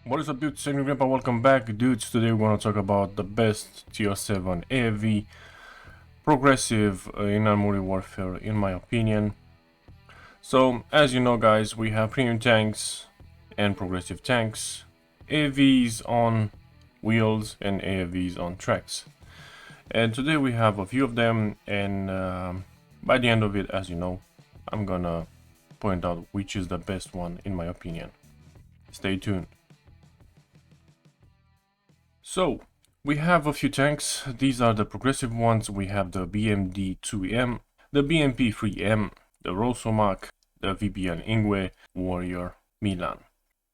What is up, dudes? Angry Grandpa, welcome back. Dudes, today we're going to talk about the best Tier 7 AFV progressive in Armory Warfare, in my opinion. So, as you know, guys, we have premium tanks and progressive tanks, AFVs on wheels and AFVs on tracks. And today we have a few of them, and by the end of it, as you know, I'm gonna point out which is the best one in my opinion. Stay tuned. So, we have a few tanks. These are the progressive ones. We have the BMD-2M, the BMP-3M, the Rosomak, the VBN Ingwe, Warrior, Milan.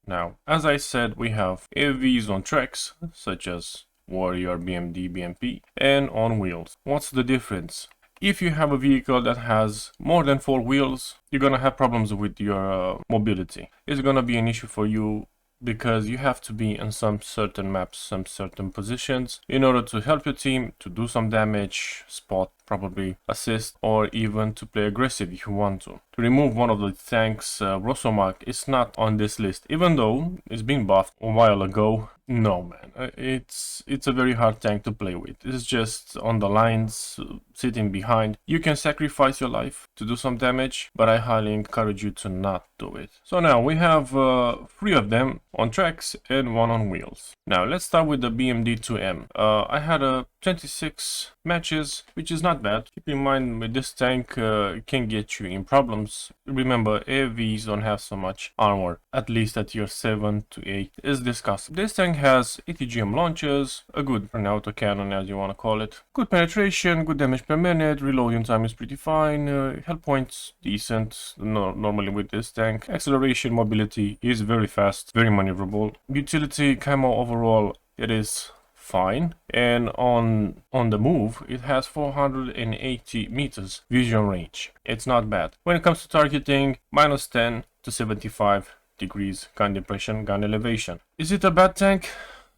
Now, as I said, we have AFVs on tracks, such as Warrior, BMD, BMP, and on wheels. What's the difference? If you have a vehicle that has more than 4 wheels, you're gonna have problems with your mobility. It's gonna be an issue for you because you have to be in some certain maps, some certain positions in order to help your team to do some damage, spot, probably assist, or even to play aggressive if you want to. To remove one of the tanks, Rosomak is not on this list, even though it's been buffed a while ago. No, man, it's a very hard tank to play with. It's just on the lines, sitting behind. You can sacrifice your life to do some damage, but I highly encourage you to not do it. So now we have 3 of them on tracks and 1 on wheels. Now let's start with the BMD-2M. I had 26 matches, which is not bad. Keep in mind, with this tank, it can get you in problems. Remember, AFVs don't have so much armor, at least at tier 7 to 8 is discussed. This tank has ATGM launchers, a good autocannon as you want to call it, good penetration, good damage per minute, reloading time is pretty fine, health points decent normally with this tank, acceleration, mobility is very fast, very maneuverable, utility, camo overall it is fine, and on the move it has 480 meters vision range. It's not bad. When it comes to targeting, minus 10 to 75 degrees gun depression, gun elevation. Is it a bad tank?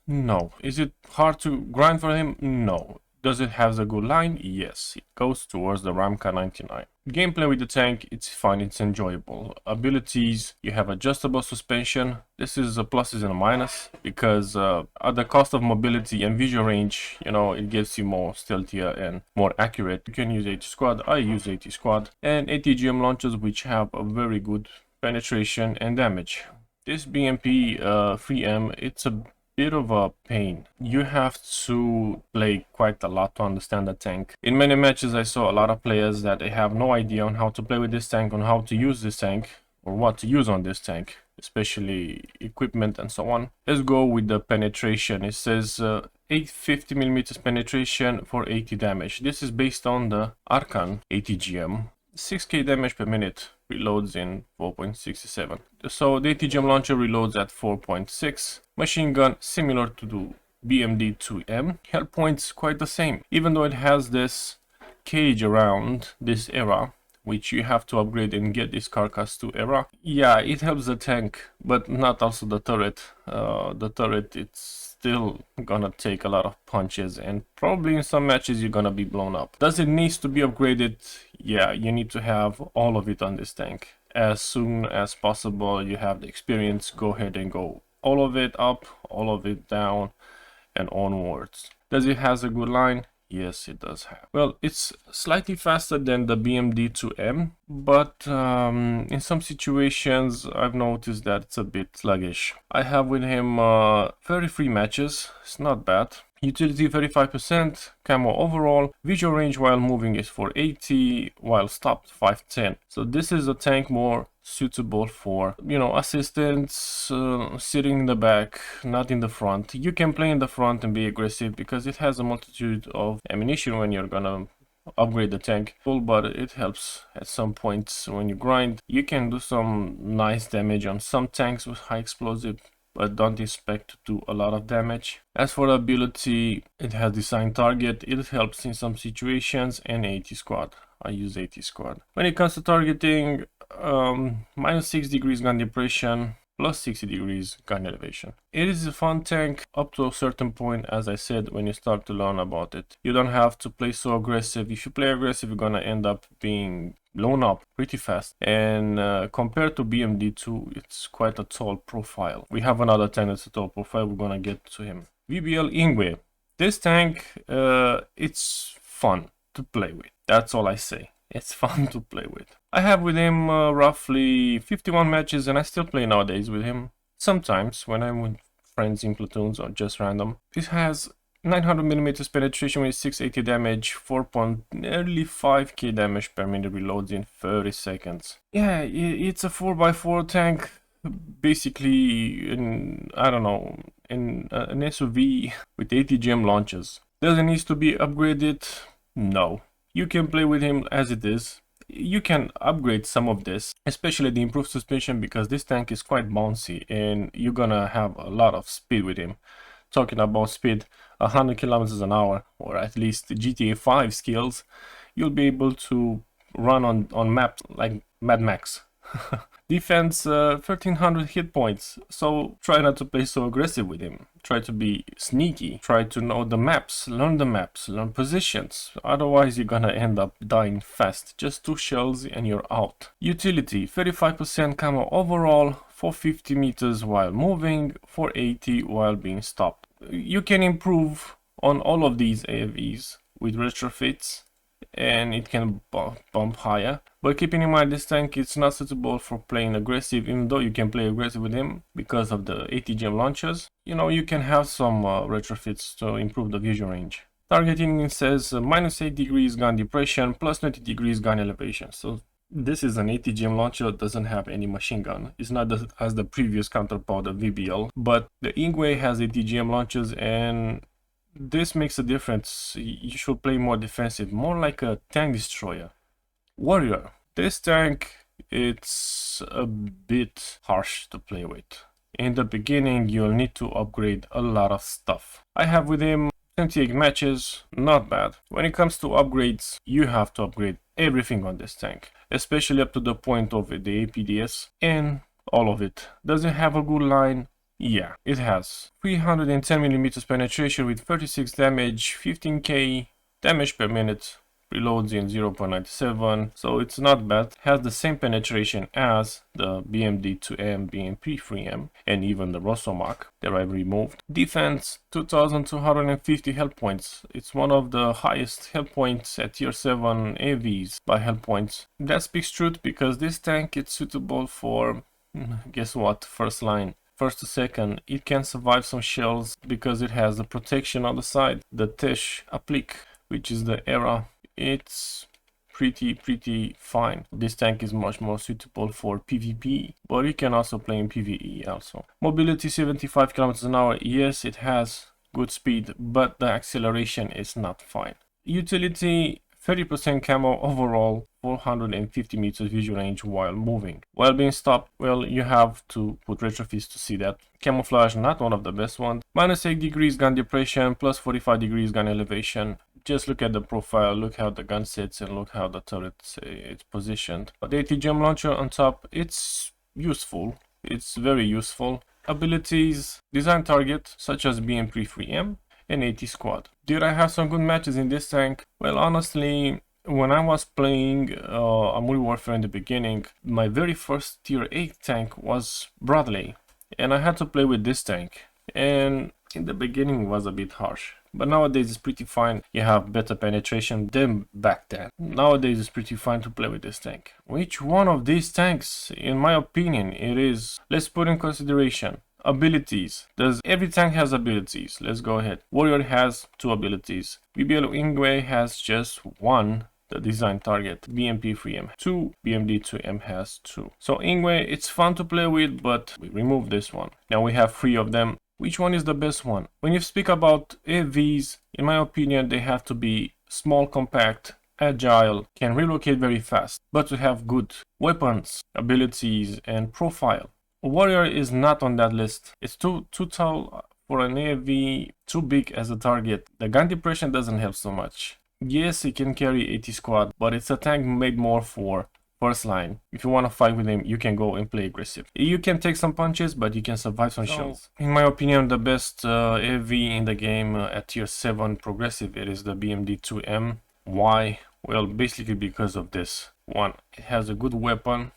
No. Is it hard to grind for him? No. Does it have a good line? Yes, it goes towards the Ramka 99. Gameplay with the tank, it's fun, it's enjoyable. Abilities, you have adjustable suspension. This is a pluses and a minus because at the cost of mobility and visual range, you know, it gives you more stealthier and more accurate. You can use AT squad, I use AT squad, and ATGM launchers which have a very good penetration and damage. This BMP 3M, it's a bit of a pain. You have to play quite a lot to understand the tank. In many matches I saw a lot of players that they have no idea on how to play with this tank, on how to use this tank, or what to use on this tank, especially equipment and so on. Let's go with the penetration. It says 850 millimeters penetration for 80 damage. This is based on the Arcan ATGM. 6k damage per minute, reloads in 4.67. So the ATGM launcher reloads at 4.6. Machine gun similar to the BMD-2M. Health points quite the same, even though it has this cage around this era, which you have to upgrade and get this carcass to era. Yeah, it helps the tank, but not also the turret. The turret, it's still gonna take a lot of punches, and probably in some matches you're gonna be blown up. Does it need to be upgraded? Yeah, you need to have all of it on this tank. As soon as possible you have the experience, go ahead and go all of it up, all of it down, and onwards. Does it has a good line? Yes, it does have. Well, it's slightly faster than the BMD-2M, but in some situations I've noticed that it's a bit sluggish. I have with him 33 matches, it's not bad. Utility 35%, camo overall, visual range while moving is 480, while stopped 510. So this is a tank more suitable for, you know, assistance, sitting in the back, not in the front. You can play in the front and be aggressive because it has a multitude of ammunition when you're gonna upgrade the tank, but it helps at some points when you grind. You can do some nice damage on some tanks with high explosive, but don't expect to do a lot of damage. As for the ability, it has design target, it helps in some situations, and AT squad. I use AT squad. When it comes to targeting, minus 6 degrees gun depression, plus 60 degrees gun elevation. It is a fun tank up to a certain point, as I said, when you start to learn about it. You don't have to play so aggressive. If you play aggressive, you're gonna end up being blown up pretty fast. And compared to BMD2, it's quite a tall profile. We have another tank that's a tall profile. We're gonna get to him. VBL Ingwe. This tank, it's fun to play with. That's all I say. It's fun to play with. I have with him roughly 51 matches, and I still play nowadays with him. Sometimes when I'm with friends in platoons or just random. It has 900mm penetration with 680 damage, nearly 5k damage per minute reloads in 30 seconds. Yeah, it's a 4x4 tank, basically I don't know, an SUV with ATGM launchers. Does it need to be upgraded? No. You can play with him as it is. You can upgrade some of this, especially the improved suspension, because this tank is quite bouncy and you're gonna have a lot of speed with him. Talking about speed, 100 kilometers an hour, or at least GTA 5 skills, you'll be able to run on maps like Mad Max. Defense 1300 hit points, so try not to play so aggressive with him. Try to be sneaky, try to know the maps, learn positions, otherwise you're gonna end up dying fast. Just 2 shells and you're out. Utility, 35% camo overall, 450 meters while moving, 480 while being stopped. You can improve on all of these AFVs with retrofits, and it can bump higher, but keeping in mind this tank is not suitable for playing aggressive, even though you can play aggressive with him because of the ATGM launchers. You know, you can have some retrofits to improve the vision range. Targeting says minus 8 degrees gun depression, plus 20 degrees gun elevation. So this is an ATGM launcher that doesn't have any machine gun. It's not as the previous counterpart, the VBL, but the Ingwe has ATGM launchers, and this makes a difference. You should play more defensive, more like a tank destroyer. Warrior. This tank, it's a bit harsh to play with. In the beginning, you'll need to upgrade a lot of stuff. I have with him 28 matches, not bad. When it comes to upgrades, you have to upgrade everything on this tank, especially up to the point of the APDS and all of it. Does it have a good line? Yeah, it has 310mm penetration with 36 damage, 15k damage per minute, reloads in 0.97, so it's not bad. Has the same penetration as the BMD2M, BMP3M, and even the Rosomak that I've removed. Defense, 2250 health points. It's one of the highest health points at tier 7 AVs by health points. That speaks truth, because this tank is suitable for, guess what, first line. First to second, it can survive some shells because it has the protection on the side, the Tesh applique, which is the era. It's pretty fine. This tank is much more suitable for PvP, but it can also play in PvE also. Mobility 75 kilometers an hour. Yes, it has good speed, but the acceleration is not fine. Utility, 30% camo overall, 450 meters visual range while moving. While being stopped, well, you have to put retrofits to see that. Camouflage, not one of the best ones. Minus 8 degrees gun depression, plus 45 degrees gun elevation. Just look at the profile, look how the gun sits, and look how the turret is positioned. But the ATGM launcher on top, it's useful. It's very useful. Abilities, design target, such as BMP3M and AT squad. Did I have some good matches in this tank? Well, honestly, when I was playing Amuri Warfare in the beginning, my very first tier 8 tank was Bradley, and I had to play with this tank, and in the beginning it was a bit harsh, but nowadays it's pretty fine. You have better penetration than back then. Nowadays it's pretty fine to play with this tank. Which one of these tanks, in my opinion, it is? Let's put in consideration abilities. Every tank has abilities. Let's go ahead. Warrior has 2 abilities. VBL Ingwe has just 1, the design target. BMP3M 2, BMD2M has 2. So Ingwe, it's fun to play with, but we remove this one. Now we have 3 of them. Which one is the best one? When you speak about AVs, in my opinion, they have to be small, compact, agile, can relocate very fast, but to have good weapons, abilities, and profile. Warrior is not on that list. It's too tall for an AFV, too big as a target. The gun depression doesn't help so much. Yes, it can carry AT squad, but it's a tank made more for first line. If you want to fight with him, you can go and play aggressive. You can take some punches, but you can survive some shields. In my opinion, the best AFV in the game at tier 7 progressive, it is the BMD2M. Why? Well, basically because of this. One, it has a good weapon,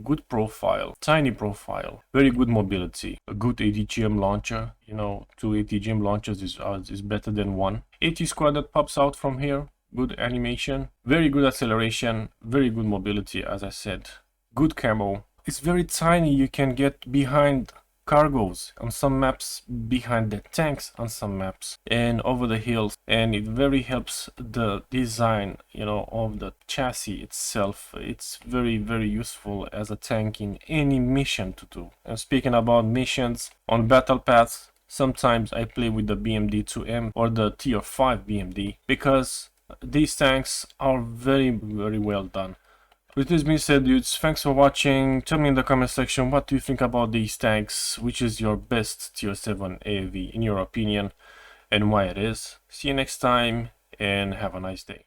good profile, tiny profile, very good mobility, a good ATGM launcher. You know, 2 ATGM launchers is better than 1. AT squad that pops out from here, good animation, very good acceleration, very good mobility, as I said, good camo. It's very tiny, you can get behind cargos on some maps, behind the tanks on some maps, and over the hills, and it very helps the design, you know, of the chassis itself. It's very useful as a tank in any mission to do. And speaking about missions on battle paths, sometimes I play with the BMD2M or the tier 5 BMD because these tanks are very well done. With this being said, dudes, thanks for watching. Tell me in the comment section what do you think about these tanks, which is your best tier 7 AFV in your opinion, and why it is. See you next time, and have a nice day.